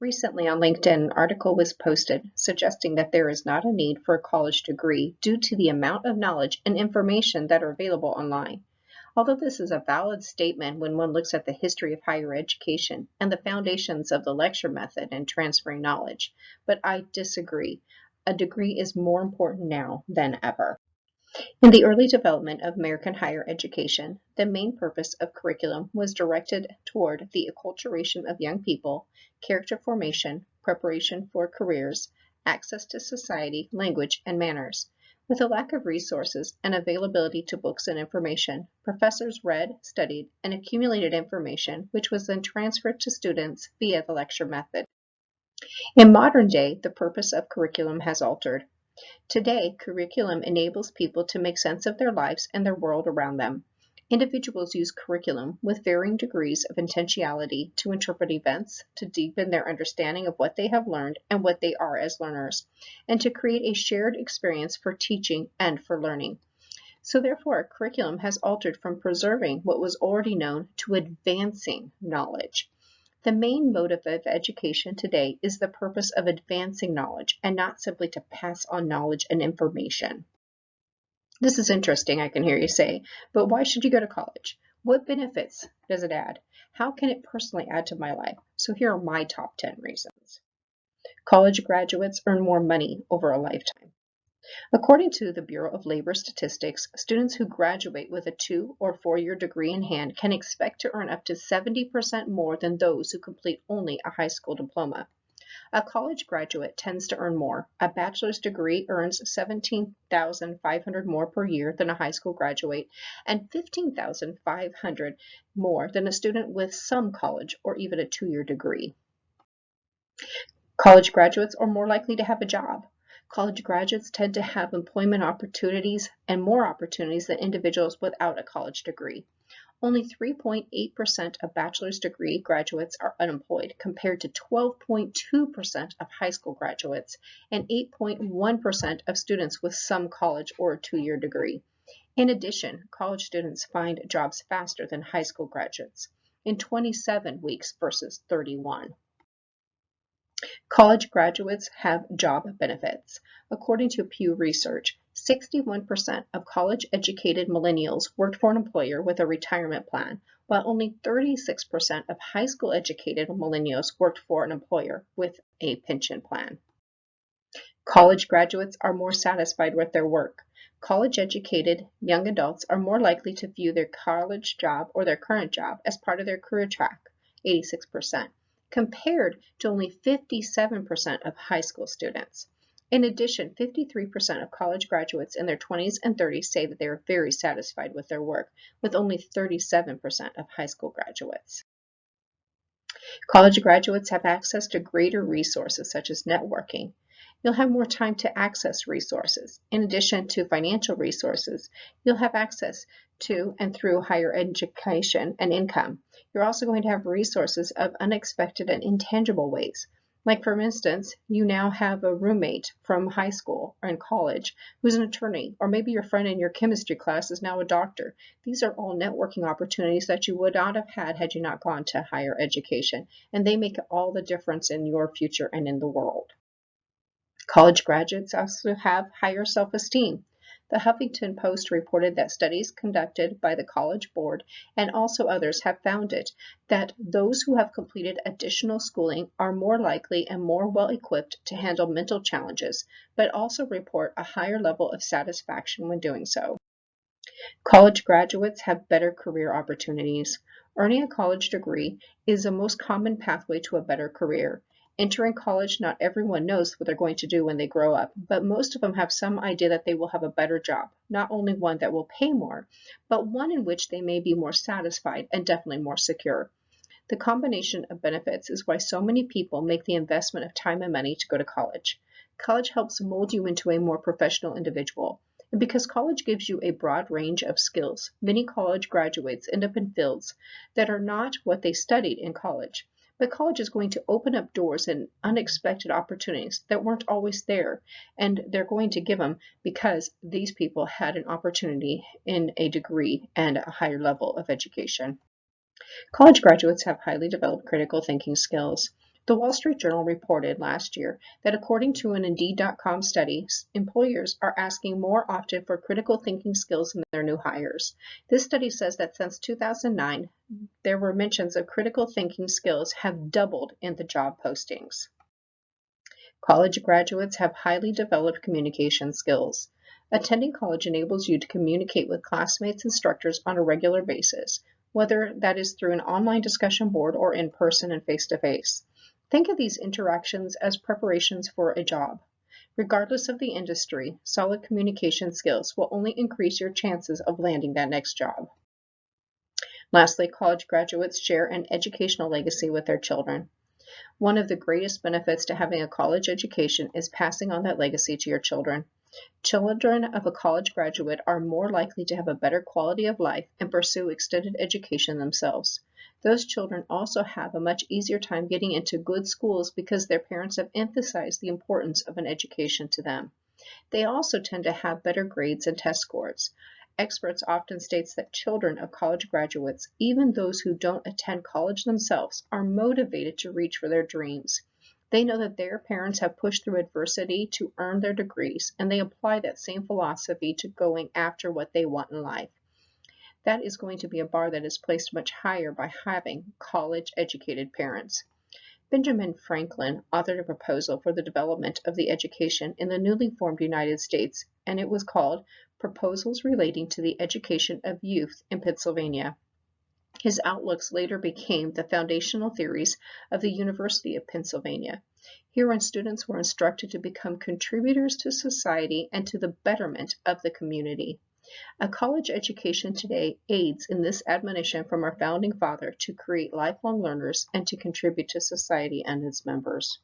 Recently on LinkedIn, an article was posted suggesting that there is not a need for a college degree due to the amount of knowledge and information that are available online. Although this is a valid statement when one looks at the history of higher education and the foundations of the lecture method and transferring knowledge, but I disagree. A degree is more important now than ever. In the early development of American higher education, the main purpose of curriculum was directed toward the acculturation of young people, character formation, preparation for careers, access to society, language, and manners. With a lack of resources and availability to books and information, professors read, studied, and accumulated information, which was then transferred to students via the lecture method. In modern day, the purpose of curriculum has altered. Today, curriculum enables people to make sense of their lives and their world around them. Individuals use curriculum with varying degrees of intentionality to interpret events, to deepen their understanding of what they have learned and what they are as learners, and to create a shared experience for teaching and for learning. So therefore, curriculum has altered from preserving what was already known to advancing knowledge. The main motive of education today is the purpose of advancing knowledge and not simply to pass on knowledge and information. This is interesting, I can hear you say, but why should you go to college? What benefits does it add? How can it personally add to my life? So here are my top 10 reasons. College graduates earn more money over a lifetime. According to the Bureau of Labor Statistics, students who graduate with a 2- or 4-year degree in hand can expect to earn up to 70% more than those who complete only a high school diploma. A college graduate tends to earn more. A bachelor's degree earns $17,500 more per year than a high school graduate and $15,500 more than a student with some college or even a 2-year degree. College graduates are more likely to have a job. College graduates tend to have employment opportunities and more opportunities than individuals without a college degree. Only 3.8% of bachelor's degree graduates are unemployed, compared to 12.2% of high school graduates and 8.1% of students with some college or a 2-year degree. In addition, college students find jobs faster than high school graduates, in 27 weeks versus 31. College graduates have job benefits. According to Pew Research, 61% of college-educated millennials worked for an employer with a retirement plan, while only 36% of high school-educated millennials worked for an employer with a pension plan. College graduates are more satisfied with their work. College-educated young adults are more likely to view their college job or their current job as part of their career track, 86%. Compared to only 57% of high school students. In addition, 53% of college graduates in their 20s and 30s say that they are very satisfied with their work, with only 37% of high school graduates. College graduates have access to greater resources such as networking. You'll have more time to access resources. In addition to financial resources, you'll have access to and through higher education and income. You're also going to have resources of unexpected and intangible ways. Like, for instance, you now have a roommate from high school or in college who's an attorney, or maybe your friend in your chemistry class is now a doctor. These are all networking opportunities that you would not have had you not gone to higher education, and they make all the difference in your future and in the world. College graduates also have higher self-esteem. The Huffington Post reported that studies conducted by the College Board and also others have found that those who have completed additional schooling are more likely and more well-equipped to handle mental challenges, but also report a higher level of satisfaction when doing so. College graduates have better career opportunities. Earning a college degree is the most common pathway to a better career. Entering college, not everyone knows what they're going to do when they grow up, but most of them have some idea that they will have a better job, not only one that will pay more, but one in which they may be more satisfied and definitely more secure. The combination of benefits is why so many people make the investment of time and money to go to college. College helps mold you into a more professional individual. And because college gives you a broad range of skills, many college graduates end up in fields that are not what they studied in college. But college is going to open up doors and unexpected opportunities that weren't always there, and they're going to give them because these people had an opportunity in a degree and a higher level of education. College graduates have highly developed critical thinking skills. The Wall Street Journal reported last year that according to an Indeed.com study, employers are asking more often for critical thinking skills in their new hires. This study says that since 2009, there were mentions of critical thinking skills have doubled in the job postings. College graduates have highly developed communication skills. Attending college enables you to communicate with classmates and instructors on a regular basis, whether that is through an online discussion board or in person and face-to-face. Think of these interactions as preparations for a job. Regardless of the industry, solid communication skills will only increase your chances of landing that next job. Lastly, college graduates share an educational legacy with their children. One of the greatest benefits to having a college education is passing on that legacy to your children. Children of a college graduate are more likely to have a better quality of life and pursue extended education themselves. Those children also have a much easier time getting into good schools because their parents have emphasized the importance of an education to them. They also tend to have better grades and test scores. Experts often state that children of college graduates, even those who don't attend college themselves, are motivated to reach for their dreams. They know that their parents have pushed through adversity to earn their degrees, and they apply that same philosophy to going after what they want in life. That is going to be a bar that is placed much higher by having college-educated parents. Benjamin Franklin authored a proposal for the development of the education in the newly formed United States, and it was called Proposals Relating to the Education of Youth in Pennsylvania. His outlooks later became the foundational theories of the University of Pennsylvania. Herein, students were instructed to become contributors to society and to the betterment of the community. A college education today aids in this admonition from our founding father to create lifelong learners and to contribute to society and its members.